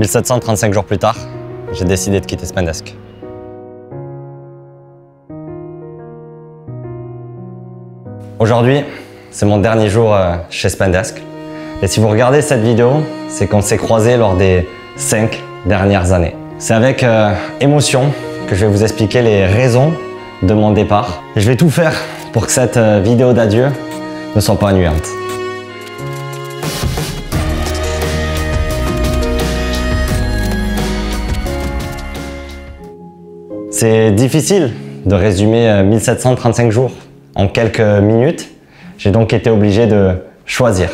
1735 jours plus tard, j'ai décidé de quitter Spendesk. Aujourd'hui, c'est mon dernier jour chez Spendesk. Et si vous regardez cette vidéo, c'est qu'on s'est croisés lors des 5 dernières années. C'est avec émotion que je vais vous expliquer les raisons de mon départ. Et je vais tout faire pour que cette vidéo d'adieu ne soit pas ennuyante. C'est difficile de résumer 1735 jours en quelques minutes. J'ai donc été obligé de choisir,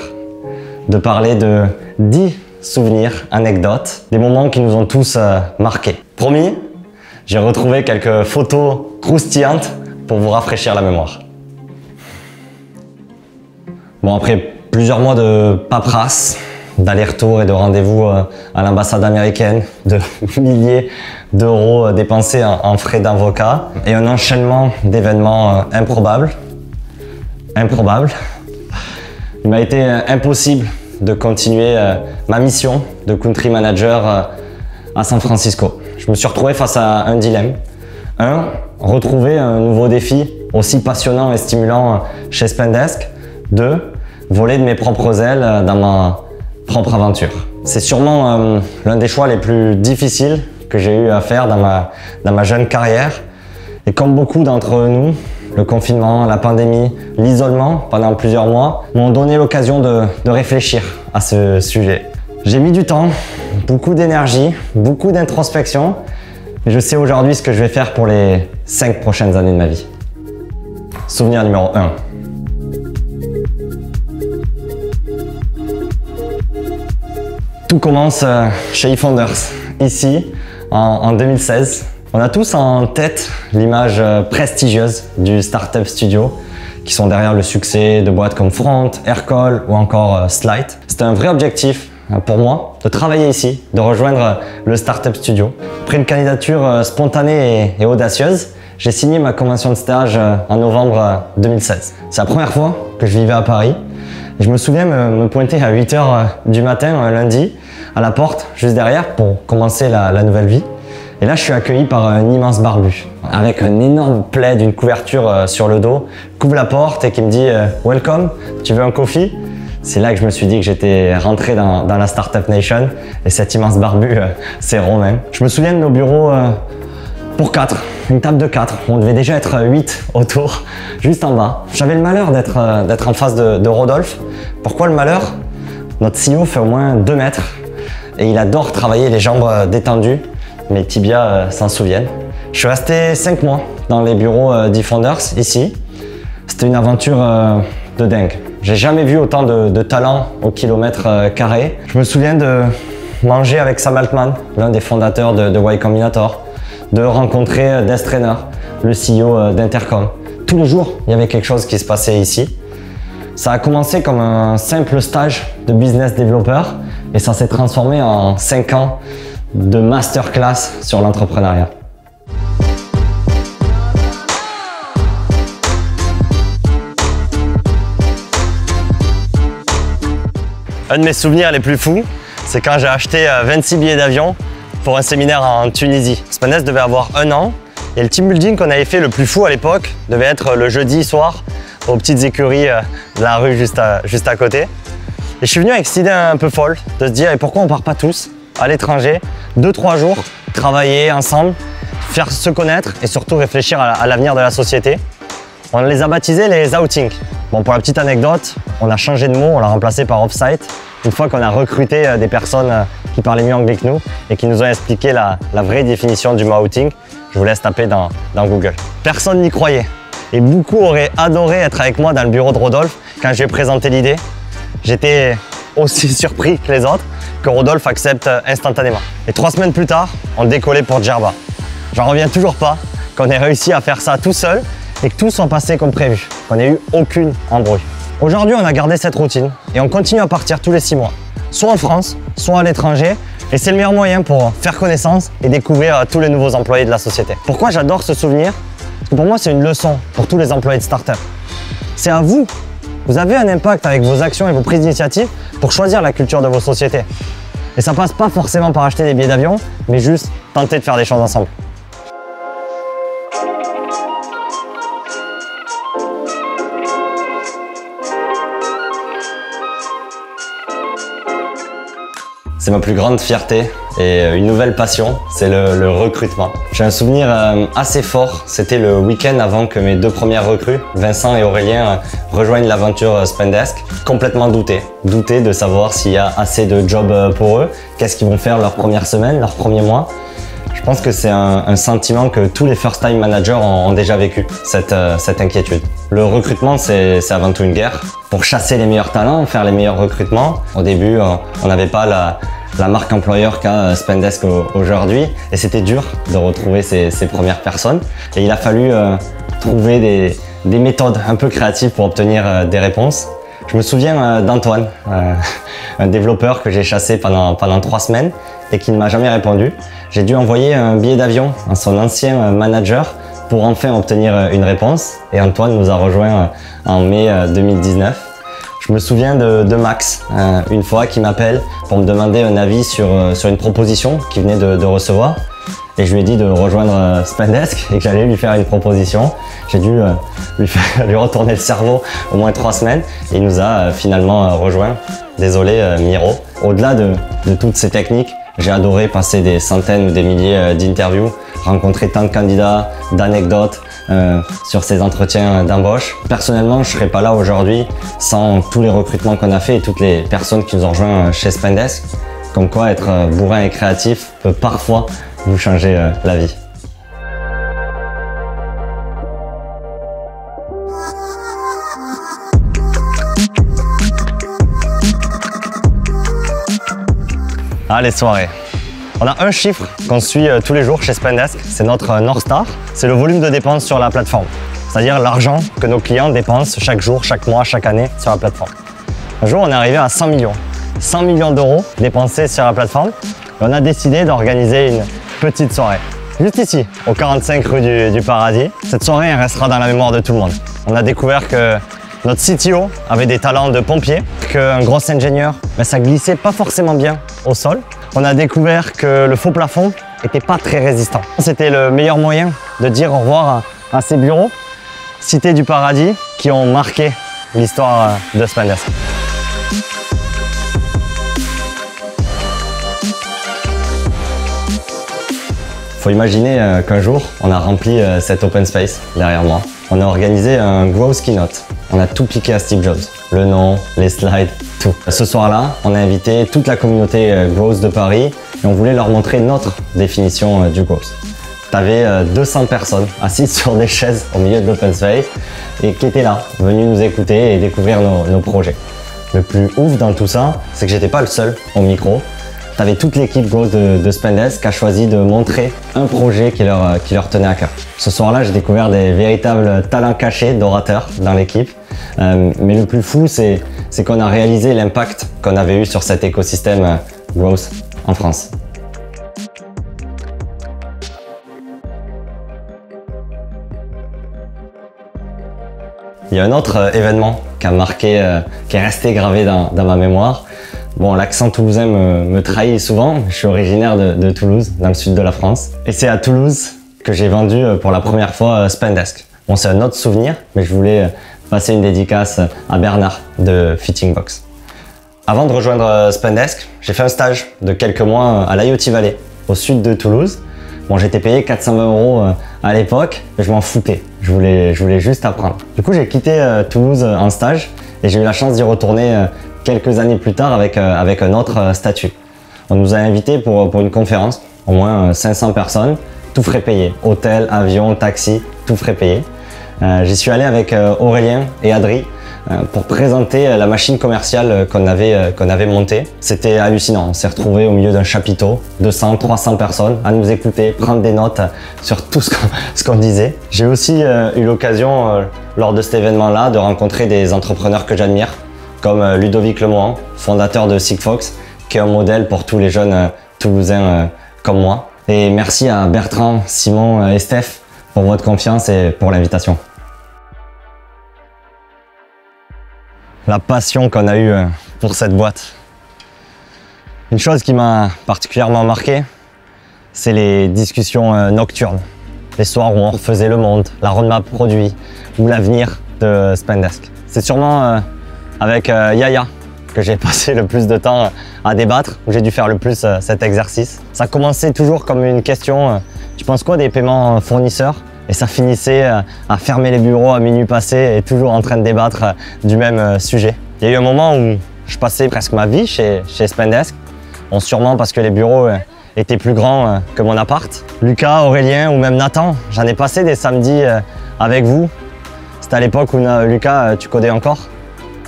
de parler de 10 souvenirs, anecdotes, des moments qui nous ont tous marqués. Promis, j'ai retrouvé quelques photos croustillantes pour vous rafraîchir la mémoire. Bon, après plusieurs mois de paperasse, d'aller-retour et de rendez-vous à l'ambassade américaine, de milliers d'euros dépensés en frais d'avocat et un enchaînement d'événements improbables, il m'a été impossible de continuer ma mission de country manager à San Francisco. Je me suis retrouvé face à un dilemme. Un, retrouver un nouveau défi aussi passionnant et stimulant chez Spendesk. Deux, voler de mes propres ailes dans ma propre aventure. C'est sûrement l'un des choix les plus difficiles que j'ai eu à faire dans ma jeune carrière. Et comme beaucoup d'entre nous, le confinement, la pandémie, l'isolement pendant plusieurs mois m'ont donné l'occasion de réfléchir à ce sujet. J'ai mis du temps, beaucoup d'énergie, beaucoup d'introspection, et je sais aujourd'hui ce que je vais faire pour les 5 prochaines années de ma vie. Souvenir numéro 1. Tout commence chez eFounders, ici, en 2016. On a tous en tête l'image prestigieuse du Startup Studio qui sont derrière le succès de boîtes comme Front, Aircall ou encore Slide. C'était un vrai objectif pour moi de travailler ici, de rejoindre le Startup Studio. Après une candidature spontanée et audacieuse, j'ai signé ma convention de stage en novembre 2016. C'est la première fois que je vivais à Paris. Et je me souviens me pointer à 8 h du matin un lundi à la porte juste derrière pour commencer la nouvelle vie. Et là, je suis accueilli par un immense barbu avec un énorme plaid, une couverture sur le dos, couvre la porte et qui me dit « Welcome, tu veux un coffee ?» C'est là que je me suis dit que j'étais rentré dans la Startup Nation et cet immense barbu, c'est Romain. Je me souviens de nos bureaux pour 4, une table de 4. On devait déjà être 8 autour, juste en bas. J'avais le malheur d'être en face de Rodolphe. Pourquoi le malheur? Notre CEO fait au moins 2 mètres et il adore travailler les jambes détendues. Mes tibias s'en souviennent. Je suis resté 5 mois dans les bureaux d'eFounders ici. C'était une aventure de dingue. J'ai jamais vu autant de talent au kilomètre carré. Je me souviens de manger avec Sam Altman, l'un des fondateurs de Y Combinator, de rencontrer Des Trainer, le CEO d'Intercom. Tous les jours, il y avait quelque chose qui se passait ici. Ça a commencé comme un simple stage de business développeur et ça s'est transformé en 5 ans de masterclass sur l'entrepreneuriat. Un de mes souvenirs les plus fous, c'est quand j'ai acheté 26 billets d'avion pour un séminaire en Tunisie. Spendesk devait avoir 1 an et le team building qu'on avait fait le plus fou à l'époque devait être le jeudi soir aux petites écuries de la rue juste à côté. Et je suis venu avec cette idée un peu folle de se dire et pourquoi on part pas tous à l'étranger, 2-3 jours, travailler ensemble, faire se connaître et surtout réfléchir à l'avenir de la société. On les a baptisés les outings. Bon, pour la petite anecdote, on a changé de mot, on l'a remplacé par offsite une fois qu'on a recruté des personnes qui parlaient mieux anglais que nous et qui nous ont expliqué la vraie définition du mot outing. Je vous laisse taper dans Google. Personne n'y croyait et beaucoup auraient adoré être avec moi dans le bureau de Rodolphe quand je lui ai présenté l'idée. J'étais aussi surpris que les autres que Rodolphe accepte instantanément. Et 3 semaines plus tard, on décollait pour Djerba. J'en reviens toujours pas qu'on ait réussi à faire ça tout seul et que tout soit passé comme prévu, qu'on n'ait eu aucune embrouille. Aujourd'hui, on a gardé cette routine et on continue à partir tous les 6 mois, soit en France, soit à l'étranger. Et c'est le meilleur moyen pour faire connaissance et découvrir tous les nouveaux employés de la société. Pourquoi j'adore ce souvenir? Parce que pour moi, c'est une leçon pour tous les employés de start-up. C'est à vous. Vous avez un impact avec vos actions et vos prises d'initiative pour choisir la culture de vos sociétés. Et ça passe pas forcément par acheter des billets d'avion, mais juste tenter de faire des choses ensemble. C'est ma plus grande fierté et une nouvelle passion, c'est le recrutement. J'ai un souvenir assez fort, c'était le week-end avant que mes deux premières recrues, Vincent et Aurélien, rejoignent l'aventure Spendesk. Complètement douté de savoir s'il y a assez de jobs pour eux, qu'est-ce qu'ils vont faire leur première semaine, leur premier mois. Je pense que c'est un sentiment que tous les first-time managers ont déjà vécu, cette inquiétude. Le recrutement, c'est avant tout une guerre. Pour chasser les meilleurs talents, faire les meilleurs recrutements, au début, on n'avait pas la marque employeur qu'a Spendesk aujourd'hui et c'était dur de retrouver ces premières personnes. Et il a fallu trouver des méthodes un peu créatives pour obtenir des réponses. Je me souviens d'Antoine, un développeur que j'ai chassé pendant 3 semaines et qui ne m'a jamais répondu. J'ai dû envoyer un billet d'avion à son ancien manager pour enfin obtenir une réponse et Antoine nous a rejoints en mai 2019. Je me souviens de Max, une fois, qui m'appelle pour me demander un avis sur une proposition qu'il venait de recevoir. Et je lui ai dit de rejoindre Spendesk et que j'allais lui faire une proposition. J'ai dû lui retourner le cerveau au moins 3 semaines et il nous a finalement rejoint. Désolé Miro. Au-delà de toutes ces techniques, j'ai adoré passer des centaines ou des milliers d'interviews, rencontrer tant de candidats, d'anecdotes sur ces entretiens d'embauche. Personnellement, je ne serais pas là aujourd'hui sans tous les recrutements qu'on a fait et toutes les personnes qui nous ont rejoints chez Spendesk. Comme quoi être bourrin et créatif peut parfois vous changer la vie. Ah, les soirées. On a un chiffre qu'on suit tous les jours chez Spendesk, c'est notre North Star, c'est le volume de dépenses sur la plateforme. C'est-à-dire l'argent que nos clients dépensent chaque jour, chaque mois, chaque année sur la plateforme. Un jour, on est arrivé à 100 millions. 100 millions d'euros dépensés sur la plateforme. Et on a décidé d'organiser une petite soirée. Juste ici, au 45 rue du Paradis. Cette soirée, elle restera dans la mémoire de tout le monde. On a découvert que notre CTO avait des talents de pompier, qu'un gros ingénieur, ça glissait pas forcément bien au sol. On a découvert que le faux plafond n'était pas très résistant. C'était le meilleur moyen de dire au revoir à ces bureaux, Cité du Paradis, qui ont marqué l'histoire de Spendesk. Faut imaginer qu'un jour, on a rempli cet open space derrière moi. On a organisé un Growth Keynote. On a tout piqué à Steve Jobs. Le nom, les slides, tout. Ce soir-là, on a invité toute la communauté Growth de Paris et on voulait leur montrer notre définition du Growth. T'avais 200 personnes assises sur des chaises au milieu de l'open space et qui étaient là, venues nous écouter et découvrir nos projets. Le plus ouf dans tout ça, c'est que j'étais pas le seul au micro. Tu avais toute l'équipe Growth de Spendesk qui a choisi de montrer un projet qui leur tenait à cœur. Ce soir-là, j'ai découvert des véritables talents cachés d'orateurs dans l'équipe. Mais le plus fou, c'est qu'on a réalisé l'impact qu'on avait eu sur cet écosystème Growth en France. Il y a un autre événement qui a marqué, qui est resté gravé dans ma mémoire. Bon, l'accent toulousain me trahit souvent. Je suis originaire de Toulouse, dans le sud de la France. Et c'est à Toulouse que j'ai vendu pour la première fois Spendesk. Bon, c'est un autre souvenir, mais je voulais passer une dédicace à Bernard de Fitting Box. Avant de rejoindre Spendesk, j'ai fait un stage de quelques mois à l'IoT Valley, au sud de Toulouse. Bon, j'étais payé 420 € à l'époque, mais je m'en foutais. Je voulais juste apprendre. Du coup, j'ai quitté Toulouse en stage et j'ai eu la chance d'y retourner quelques années plus tard avec un autre statut. On nous a invités pour une conférence, au moins 500 personnes, tout frais payé. Hôtel, avion, taxi, tout frais payé. J'y suis allé avec Aurélien et Adri pour présenter la machine commerciale qu'on avait montée. C'était hallucinant, on s'est retrouvés au milieu d'un chapiteau, 200, 300 personnes à nous écouter, prendre des notes sur tout ce qu'on disait. J'ai aussi eu l'occasion lors de cet événement-là de rencontrer des entrepreneurs que j'admire, comme Ludovic Lemohan, fondateur de Sigfox, qui est un modèle pour tous les jeunes toulousains comme moi. Et merci à Bertrand, Simon et Steph pour votre confiance et pour l'invitation. La passion qu'on a eue pour cette boîte. Une chose qui m'a particulièrement marqué, c'est les discussions nocturnes. Les soirs où on refaisait le monde, la roadmap produit ou l'avenir de Spendesk. C'est sûrement avec Yaya que j'ai passé le plus de temps à débattre, où j'ai dû faire le plus cet exercice. Ça commençait toujours comme une question, tu penses quoi des paiements fournisseurs? Et ça finissait à fermer les bureaux à minuit passé et toujours en train de débattre du même sujet. Il y a eu un moment où je passais presque ma vie chez Spendesk. Bon, sûrement parce que les bureaux étaient plus grands que mon appart. Lucas, Aurélien ou même Nathan, j'en ai passé des samedis avec vous. C'était à l'époque où Lucas, tu codais encore.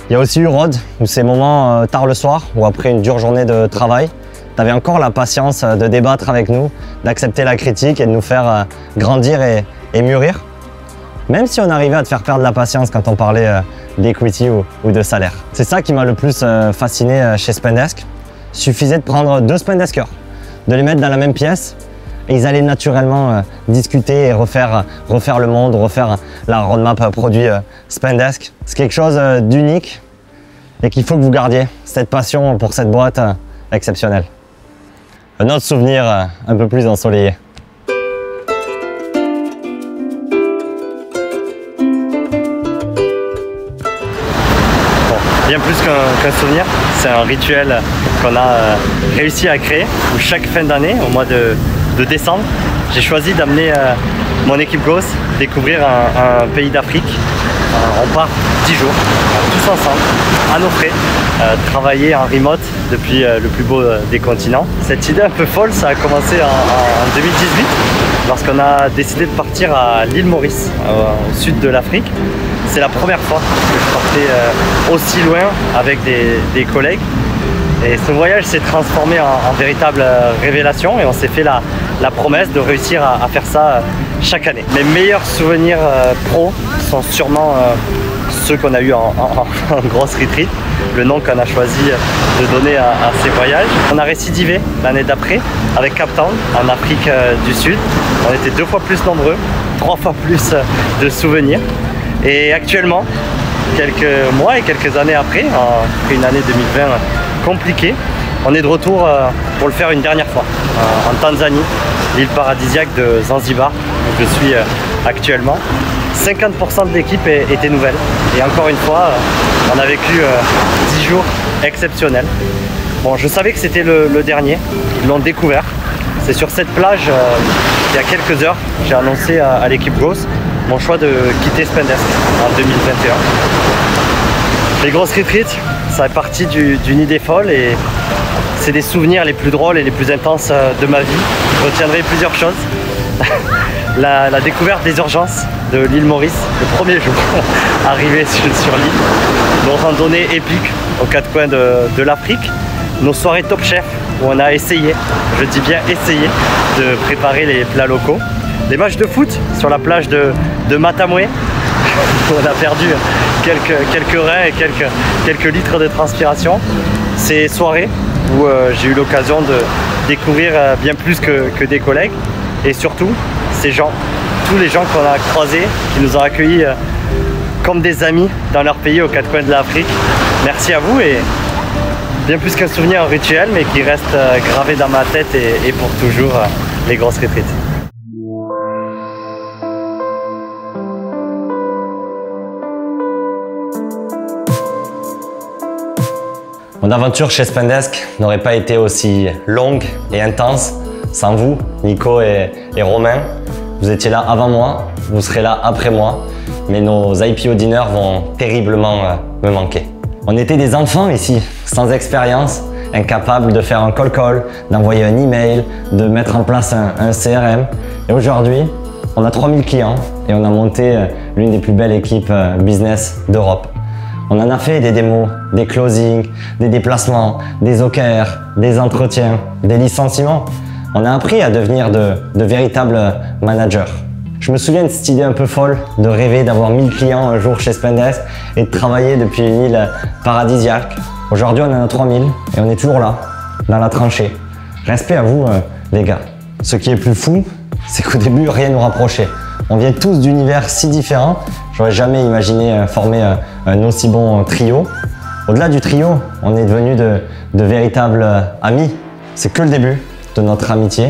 Il y a aussi eu Rod, où ces moments tard le soir ou après une dure journée de travail, tu avais encore la patience de débattre avec nous, d'accepter la critique et de nous faire grandir et mûrir. Même si on arrivait à te faire perdre la patience quand on parlait d'equity ou de salaire. C'est ça qui m'a le plus fasciné chez Spendesk. Suffisait de prendre 2 Spendeskers, de les mettre dans la même pièce et ils allaient naturellement discuter et refaire le monde, refaire la roadmap produit Spendesk. C'est quelque chose d'unique et qu'il faut que vous gardiez, cette passion pour cette boîte exceptionnelle. Un autre souvenir un peu plus ensoleillé. Bien plus qu'un souvenir, c'est un rituel qu'on a réussi à créer où chaque fin d'année, au mois de décembre, j'ai choisi d'amener mon équipe Growth découvrir un pays d'Afrique. On part 10 jours, tous ensemble, à nos frais, travailler en remote depuis le plus beau des continents. Cette idée un peu folle, ça a commencé en 2018, lorsqu'on a décidé de partir à l'île Maurice, au sud de l'Afrique. C'est la première fois que je partais aussi loin avec des collègues. Et ce voyage s'est transformé en véritable révélation et on s'est fait la promesse de réussir à faire ça chaque année. Mes meilleurs souvenirs pro sont sûrement ceux qu'on a eu en grosse retreat, le nom qu'on a choisi de donner à ces voyages. On a récidivé l'année d'après avec Cape Town en Afrique du Sud. On était 2 fois plus nombreux, 3 fois plus de souvenirs. Et actuellement, quelques mois et quelques années après une année 2020 compliquée, on est de retour pour le faire une dernière fois en Tanzanie, l'île paradisiaque de Zanzibar où je suis actuellement. 50% de l'équipe était nouvelle et encore une fois, on a vécu 10 jours exceptionnels. Bon, je savais que c'était le dernier, ils l'ont découvert. C'est sur cette plage, il y a quelques heures, j'ai annoncé à l'équipe Growth mon choix de quitter Spendesk en 2021. Les grosses retreats, ça fait partie d'une idée folle et c'est des souvenirs les plus drôles et les plus intenses de ma vie. Je retiendrai plusieurs choses. La découverte des urgences de l'île Maurice, le premier jour arrivé sur l'île. Nos randonnées épiques aux 4 coins de l'Afrique. Nos soirées Top Chef où on a essayé, je dis bien essayé, de préparer les plats locaux. Les matchs de foot sur la plage de Matamwe, où on a perdu quelques reins et quelques litres de transpiration. Ces soirées où j'ai eu l'occasion de découvrir bien plus que des collègues. Et surtout, ces gens, tous les gens qu'on a croisés, qui nous ont accueillis comme des amis dans leur pays aux 4 coins de l'Afrique. Merci à vous et bien plus qu'un souvenir, un rituel, mais qui reste gravé dans ma tête et pour toujours les grosses retreats. Mon aventure chez Spendesk n'aurait pas été aussi longue et intense sans vous, Nico et Romain. Vous étiez là avant moi, vous serez là après moi, mais nos IPO dinners vont terriblement me manquer. On était des enfants ici, sans expérience, incapables de faire un call, d'envoyer un email, de mettre en place un CRM. Et aujourd'hui, on a 3000 clients et on a monté l'une des plus belles équipes business d'Europe. On en a fait des démos, des closings, des déplacements, des OKR, des entretiens, des licenciements. On a appris à devenir de véritables managers. Je me souviens de cette idée un peu folle de rêver d'avoir 1000 clients un jour chez Spendesk et de travailler depuis une île paradisiaque. Aujourd'hui, on en a 3000 et on est toujours là, dans la tranchée. Respect à vous, les gars. Ce qui est plus fou, c'est qu'au début, rien ne nous rapprochait. On vient tous d'univers si différents. J'aurais jamais imaginé former un aussi bon trio. Au-delà du trio, on est devenus de véritables amis. C'est que le début de notre amitié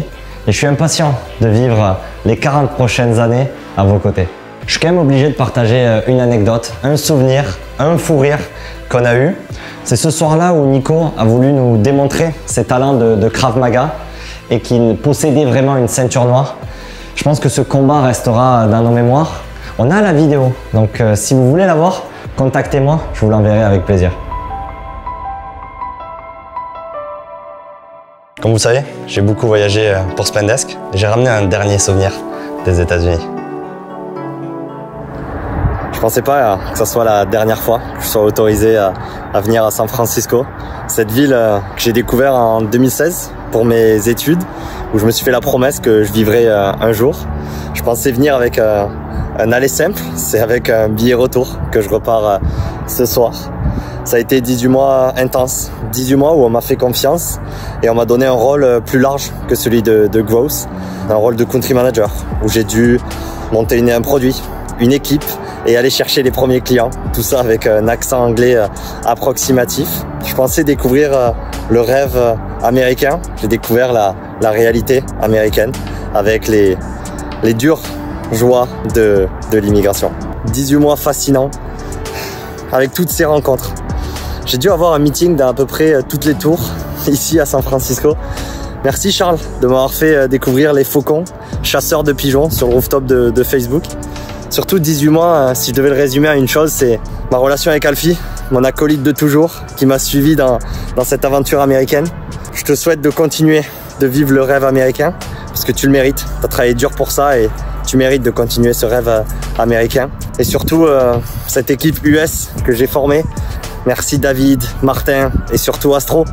et je suis impatient de vivre les 40 prochaines années à vos côtés. Je suis quand même obligé de partager une anecdote, un souvenir, un fou rire qu'on a eu. C'est ce soir-là où Nico a voulu nous démontrer ses talents de Krav Maga et qu'il possédait vraiment une ceinture noire. Je pense que ce combat restera dans nos mémoires. On a la vidéo, donc si vous voulez la voir, contactez-moi, je vous l'enverrai avec plaisir. Comme vous savez, j'ai beaucoup voyagé pour Spendesk et j'ai ramené un dernier souvenir des États-Unis. Je pensais pas que ce soit la dernière fois que je sois autorisé à venir à San Francisco. Cette ville que j'ai découvert en 2016 pour mes études, où je me suis fait la promesse que je vivrais un jour. Je pensais venir avec un aller simple, c'est avec un billet retour que je repars ce soir. Ça a été 18 mois intenses, 18 mois où on m'a fait confiance et on m'a donné un rôle plus large que celui de growth, un rôle de country manager, où j'ai dû monter un produit, une équipe et aller chercher les premiers clients, tout ça avec un accent anglais approximatif. Je pensais découvrir le rêve américain, j'ai découvert la réalité américaine avec les dures joies de l'immigration. 18 mois fascinants avec toutes ces rencontres. J'ai dû avoir un meeting d'à peu près toutes les tours ici à San Francisco. Merci Charles de m'avoir fait découvrir les faucons, chasseurs de pigeons sur le rooftop de Facebook. Surtout 18 mois, si je devais le résumer à une chose, c'est ma relation avec Alfie, mon acolyte de toujours, qui m'a suivi dans cette aventure américaine. Je te souhaite de continuer de vivre le rêve américain, parce que tu le mérites. Tu as travaillé dur pour ça et tu mérites de continuer ce rêve américain. Et surtout, cette équipe US que j'ai formée, merci David, Martin et surtout Astro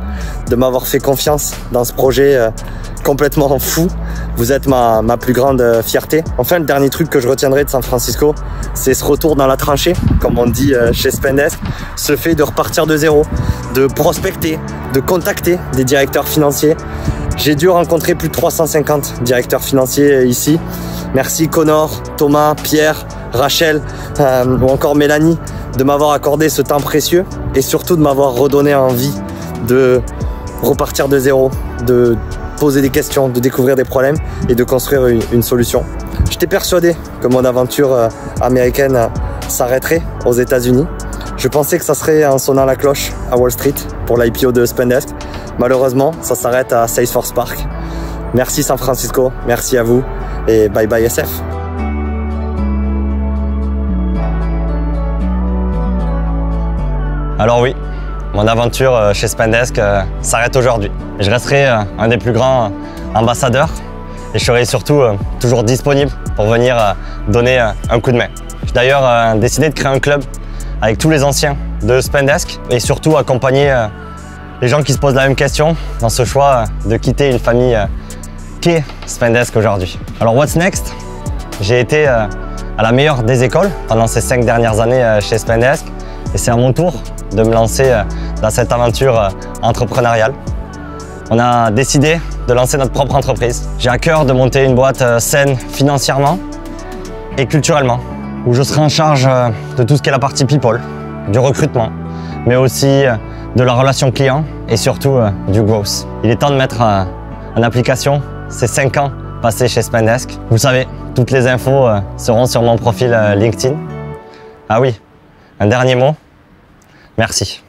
de m'avoir fait confiance dans ce projet complètement fou. Vous êtes ma plus grande fierté. Enfin, le dernier truc que je retiendrai de San Francisco, c'est ce retour dans la tranchée, comme on dit chez Spendesk, ce fait de repartir de zéro, de prospecter, de contacter des directeurs financiers. J'ai dû rencontrer plus de 350 directeurs financiers ici. Merci Connor, Thomas, Pierre, Rachel ou encore Mélanie de m'avoir accordé ce temps précieux et surtout de m'avoir redonné envie de repartir de zéro, de poser des questions, de découvrir des problèmes et de construire une solution. J'étais persuadé que mon aventure américaine s'arrêterait aux États-Unis. Je pensais que ça serait en sonnant la cloche à Wall Street pour l'IPO de Spendesk. Malheureusement, ça s'arrête à Salesforce Park. Merci San Francisco, merci à vous et bye bye SF. Alors oui, mon aventure chez Spendesk s'arrête aujourd'hui. Je resterai un des plus grands ambassadeurs et je serai surtout toujours disponible pour venir donner un coup de main. J'ai d'ailleurs décidé de créer un club avec tous les anciens de Spendesk et surtout accompagner les gens qui se posent la même question dans ce choix de quitter une famille qu'est Spendesk aujourd'hui. Alors what's next? J'ai été à la meilleure des écoles pendant ces 5 dernières années chez Spendesk et c'est à mon tour de me lancer dans cette aventure entrepreneuriale. On a décidé de lancer notre propre entreprise. J'ai à cœur de monter une boîte saine financièrement et culturellement, où je serai en charge de tout ce qui est la partie people, du recrutement, mais aussi de la relation client et surtout du growth. Il est temps de mettre en application ces 5 ans passés chez Spendesk. Vous savez, toutes les infos seront sur mon profil LinkedIn. Ah oui, un dernier mot. Merci.